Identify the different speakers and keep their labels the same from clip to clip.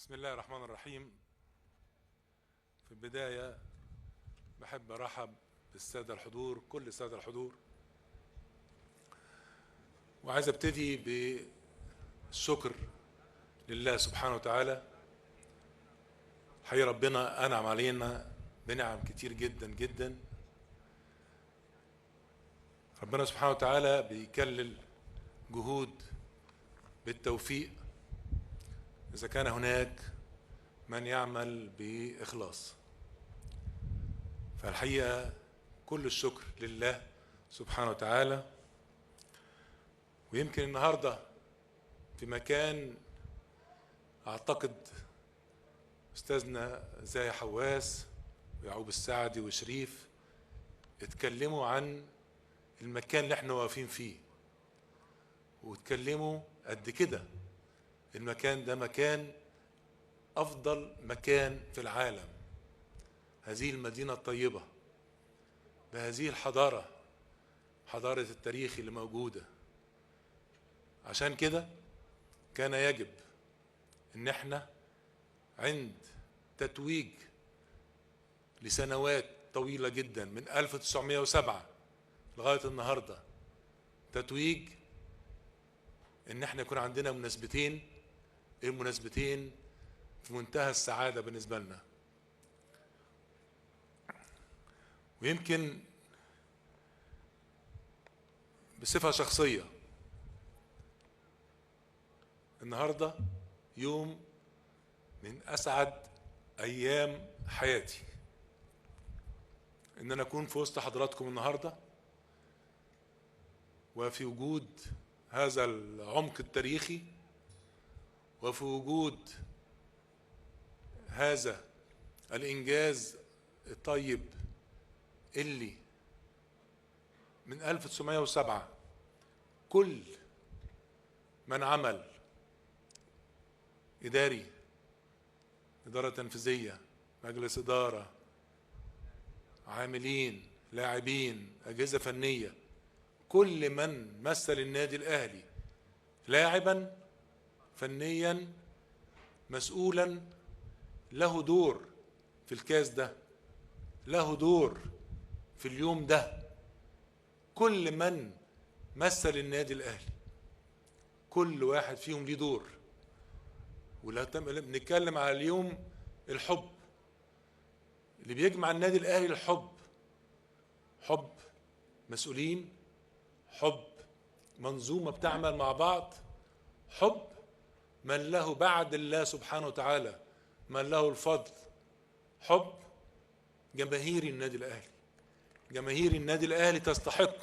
Speaker 1: بسم الله الرحمن الرحيم. في البداية بحب أرحب بالسادة الحضور، كل السادة الحضور، وعايز أبتدي بالشكر لله سبحانه وتعالى. حقيقة ربنا أنعم علينا بنعم كتير جدا جدا. ربنا سبحانه وتعالى بيكلل جهود بالتوفيق إذا كان هناك من يعمل بإخلاص. فالحقيقة كل الشكر لله سبحانه وتعالى. ويمكن النهاردة في مكان أعتقد أستاذنا زاهي حواس ويعقوب السعدي وشريف اتكلموا عن المكان اللي احنا واقفين فيه، واتكلموا قد كده المكان ده مكان أفضل مكان في العالم، هذه المدينة الطيبة بهذه الحضارة، حضارة التاريخ اللي موجودة. عشان كده كان يجب ان احنا عند تتويج لسنوات طويلة جدا من 1907 لغاية النهاردة، تتويج ان احنا يكون عندنا مناسبتين، المناسبتين في منتهى السعادة بالنسبة لنا. ويمكن بصفة شخصية النهاردة يوم من أسعد أيام حياتي، إن أنا أكون في وسط حضراتكم النهاردة وفي وجود هذا العمق التاريخي، وفي وجود هذا الإنجاز الطيب اللي من 1907 كل من عمل إداري، إدارة تنفيذية، مجلس إدارة، عاملين، لاعبين، أجهزة فنية، كل من مثل النادي الأهلي لاعبا فنيا مسؤولا له دور في الكاس ده، له دور في اليوم ده. كل من مثل النادي الأهلي كل واحد فيهم ليه دور. ولا بنتكلم على اليوم الحب اللي بيجمع النادي الأهلي، الحب، حب مسؤولين، حب منظومة بتعمل مع بعض، حب من له بعد الله سبحانه وتعالى من له الفضل، حب جماهير النادي الأهلي. جماهير النادي الأهلي تستحق،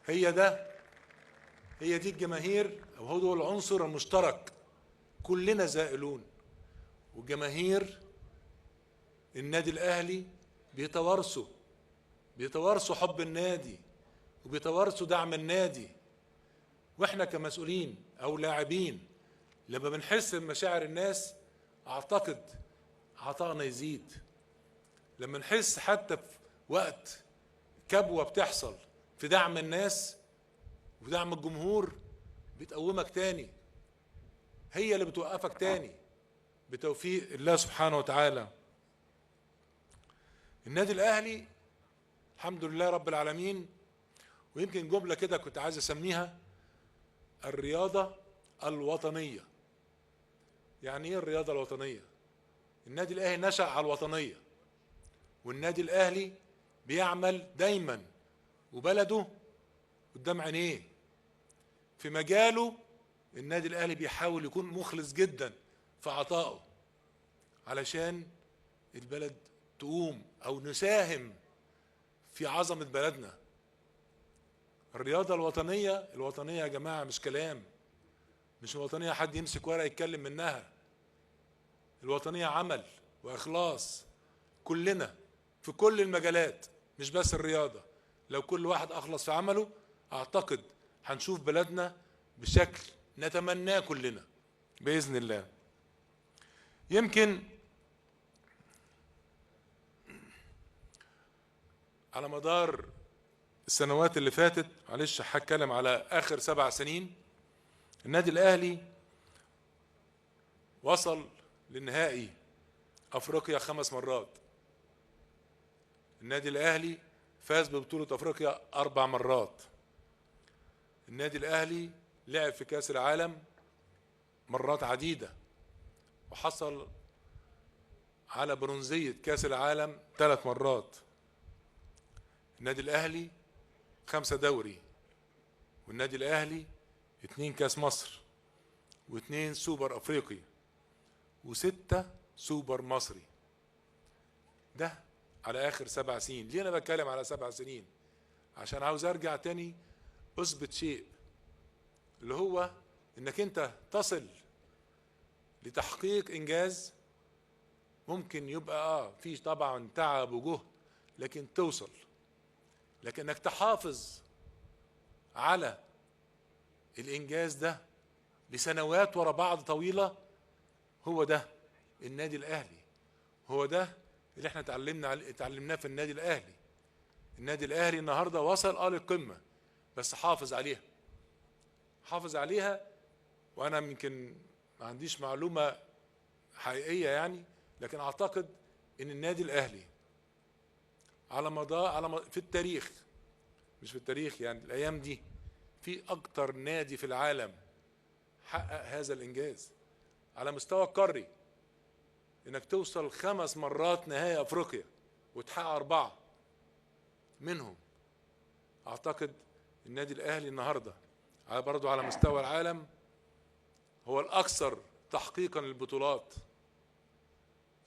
Speaker 1: هي دي الجماهير، أو هو العنصر المشترك، كلنا زائلون. وجماهير النادي الأهلي بيتوارثوا حب النادي وبيتوارثوا دعم النادي. واحنا كمسؤولين أو لاعبين لما بنحس بمشاعر الناس أعتقد عطائنا يزيد. لما نحس حتى في وقت كبوة بتحصل في دعم الناس ودعم الجمهور بتقومك تاني، هي اللي بتوقفك تاني بتوفيق الله سبحانه وتعالى. النادي الأهلي الحمد لله رب العالمين. ويمكن جملة كده كنت عايز أسميها الرياضة الوطنية. يعني إيه الرياضة الوطنية؟ النادي الأهلي نشأ على الوطنية، والنادي الأهلي بيعمل دايما وبلده قدام عينيه. في مجاله النادي الأهلي بيحاول يكون مخلص جدا في عطائه علشان البلد تقوم أو نساهم في عظمة بلدنا. الرياضة الوطنية يا جماعة مش كلام، مش الوطنية حد يمسك ورقة يتكلم منها. الوطنية عمل وإخلاص، كلنا في كل المجالات مش بس الرياضة. لو كل واحد أخلص في عمله أعتقد هنشوف بلدنا بشكل نتمناه كلنا بإذن الله. يمكن على مدار السنوات اللي فاتت، معلش هتكلم على آخر 7 سنين، النادي الأهلي وصل للنهائي افريقيا 5 مرات. النادي الاهلي فاز ببطولة افريقيا 4 مرات. النادي الاهلي لعب في كاس العالم مرات عديدة وحصل على برونزية كاس العالم 3 مرات. النادي الاهلي 5 دوري، والنادي الاهلي 2 كاس مصر، و2 سوبر افريقي، و6 سوبر مصري. ده على اخر 7 سنين. ليه انا بتكلم على 7 سنين؟ عشان عاوز ارجع تاني اثبت شيء، اللي هو انك انت تصل لتحقيق انجاز ممكن يبقى في طبعا تعب وجهد، لكن توصل. لكن انك تحافظ على الانجاز ده لسنوات ورا بعض طويلة، هو ده النادي الاهلي. هو ده اللي احنا اتعلمناه في النادي الاهلي. النادي الاهلي النهارده وصل للقمة، بس حافظ عليها. حافظ عليها. وانا يمكن ما عنديش معلومة حقيقية يعني، لكن اعتقد ان النادي الاهلي على مدار في التاريخ، مش في التاريخ يعني الايام دي، في اكتر نادي في العالم حقق هذا الانجاز على مستوى القاري. انك توصل 5 مرات نهائي افريقيا وتحقق 4 منهم. اعتقد النادي الاهلي النهارده برضه على مستوى العالم هو الاكثر تحقيقا للبطولات.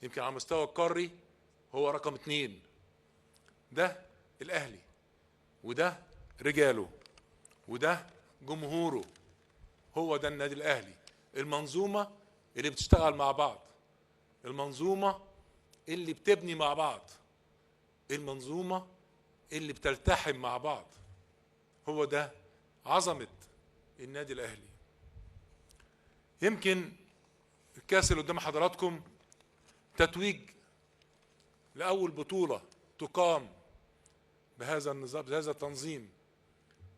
Speaker 1: يمكن على المستوى القاري هو رقم 2. ده الاهلي، وده رجاله، وده جمهوره. هو ده النادي الاهلي، المنظومة اللي بتشتغل مع بعض، المنظومة اللي بتبني مع بعض، المنظومة اللي بتلتحم مع بعض. هو ده عظمة النادي الاهلي. يمكن الكاس اللي قدام حضراتكم تتويج لأول بطولة تقام بهذا النظام، بهذا التنظيم،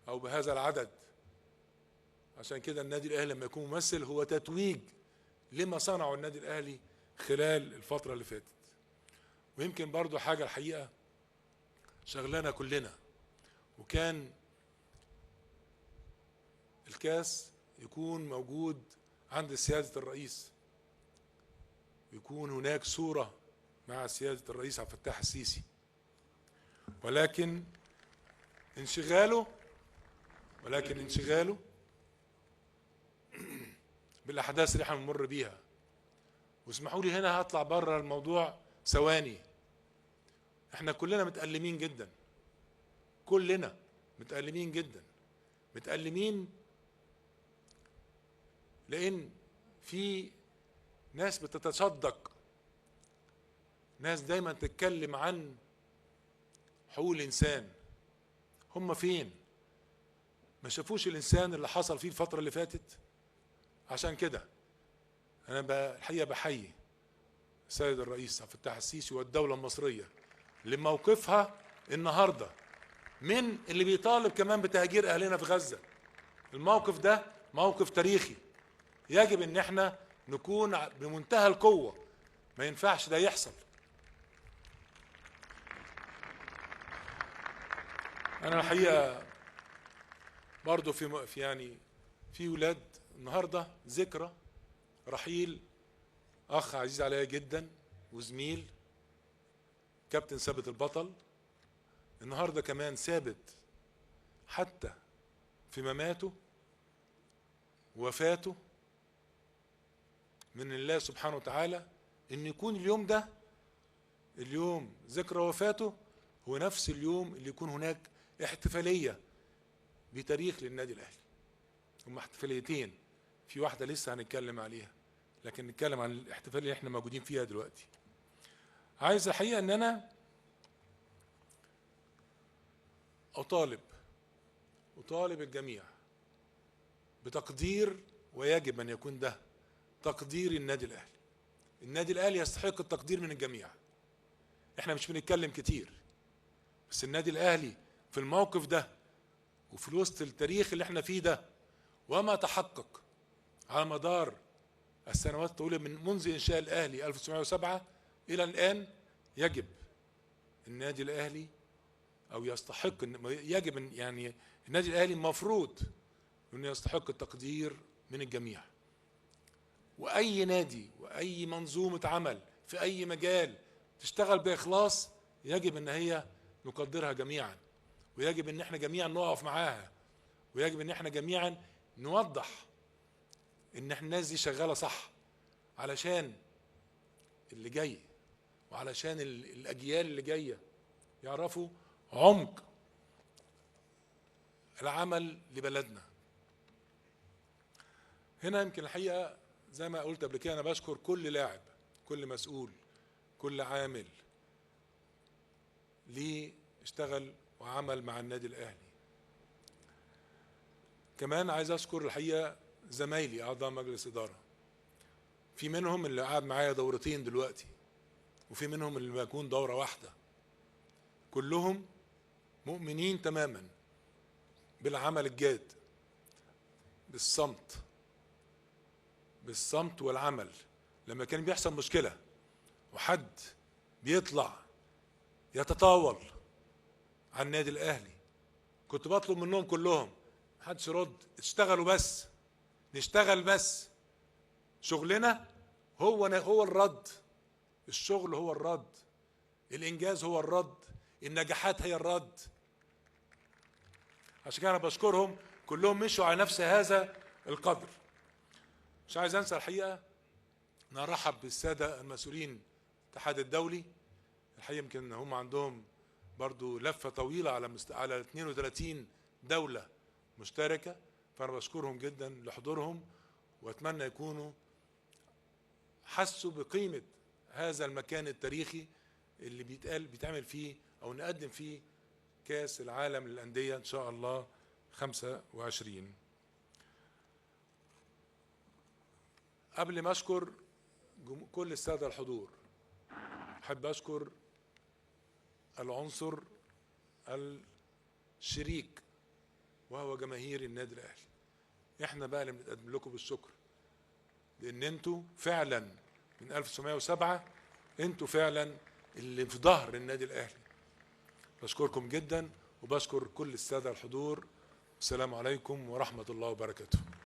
Speaker 1: أو بهذا العدد. عشان كده النادي الأهلي لما يكون ممثل هو تتويج لما صنعه النادي الأهلي خلال الفترة اللي فاتت. ويمكن برضو حاجة الحقيقة شغلنا كلنا، وكان الكاس يكون موجود عند سيادة الرئيس، يكون هناك صورة مع سيادة الرئيس عبد الفتاح السيسي، ولكن انشغاله بالأحداث اللي احنا بنمر بيها. واسمحوا لي هنا هطلع بره الموضوع ثواني. احنا كلنا متألمين جدا، كلنا متألمين جدا، متألمين لأن في ناس بتتصدق، ناس دايما تتكلم عن حقوق الإنسان. هم فين؟ ما شافوش الإنسان اللي حصل فيه الفترة اللي فاتت. عشان كده أنا الحقيقة بحيي السيد الرئيس عبد الفتاح السيسي والدولة المصرية لموقفها النهاردة من اللي بيطالب كمان بتهجير أهلنا في غزة. الموقف ده موقف تاريخي، يجب ان احنا نكون بمنتهى القوة. ما ينفعش ده يحصل. انا الحقيقة برضو في ولاد النهاردة ذكرى رحيل اخ عزيز عليا جدا وزميل كابتن ثابت البطل. النهاردة كمان ثابت حتى في مماته وفاته من الله سبحانه وتعالى ان يكون اليوم ده، اليوم ذكرى وفاته، هو نفس اليوم اللي يكون هناك احتفالية بتاريخ للنادي الاهلي. هم احتفاليتين، في واحدة لسه هنتكلم عليها، لكن نتكلم عن الاحتفالية اللي احنا موجودين فيها دلوقتي. عايز الحقيقة ان انا اطالب الجميع بتقدير، ويجب ان يكون ده تقدير النادي الاهلي. النادي الاهلي يستحق التقدير من الجميع. احنا مش بنتكلم كتير، بس النادي الاهلي في الموقف ده وفي وسط التاريخ اللي احنا فيه ده وما تحقق على مدار السنوات الطويلة من منذ إنشاء الأهلي 1907 إلى الآن، يجب النادي الأهلي أو يستحق، يجب يعني النادي الأهلي المفروض إنه يستحق التقدير من الجميع. وأي نادي وأي منظومة عمل في أي مجال تشتغل بإخلاص يجب إن هي نقدرها جميعا، ويجب إن احنا جميعا نقف معاها، ويجب إن احنا جميعا نوضح إن احنا الناس دي شغالة صح علشان اللي جاي، وعلشان الأجيال اللي جاية يعرفوا عمق العمل لبلدنا. هنا يمكن الحقيقة زي ما قلت قبل كده، أنا بشكر كل لاعب، كل مسؤول، كل عامل ليه اشتغل وعمل مع النادي الأهلي. كمان عايز أشكر الحقيقة زمايلي أعضاء مجلس إدارة، في منهم اللي قاعد معايا دورتين دلوقتي، وفي منهم اللي بيكون دورة واحدة. كلهم مؤمنين تماما بالعمل الجاد، بالصمت والعمل. لما كان بيحصل مشكلة وحد بيطلع يتطاول عن النادي الأهلي، كنت بطلب منهم كلهم محدش يرد، اشتغلوا بس، نشتغل بس، شغلنا هو الرد، الشغل هو الرد، الإنجاز هو الرد، النجاحات هي الرد. عشان كده أنا بشكرهم كلهم، مشوا على نفس هذا القدر. مش عايز أنسى الحقيقة نرحب بالسادة المسؤولين الاتحاد الدولي. الحقيقة يمكن هم عندهم برضو لفة طويلة على 32 دولة مشتركة، فأنا بشكرهم جدا لحضورهم، وأتمنى يكونوا حسوا بقيمة هذا المكان التاريخي اللي بيتعمل فيه أو نقدم فيه كأس العالم للأندية إن شاء الله 25. قبل ما أشكر كل السادة الحضور، أحب أشكر العنصر الشريك وهو جماهير النادي الأهلي. احنا بقى اللي بنقدم لكم بالشكر، لأن انتوا فعلا من 1907 انتوا فعلا اللي في ظهر النادي الأهلي. بشكركم جدا وبشكر كل السادة الحضور. السلام عليكم ورحمة الله وبركاته.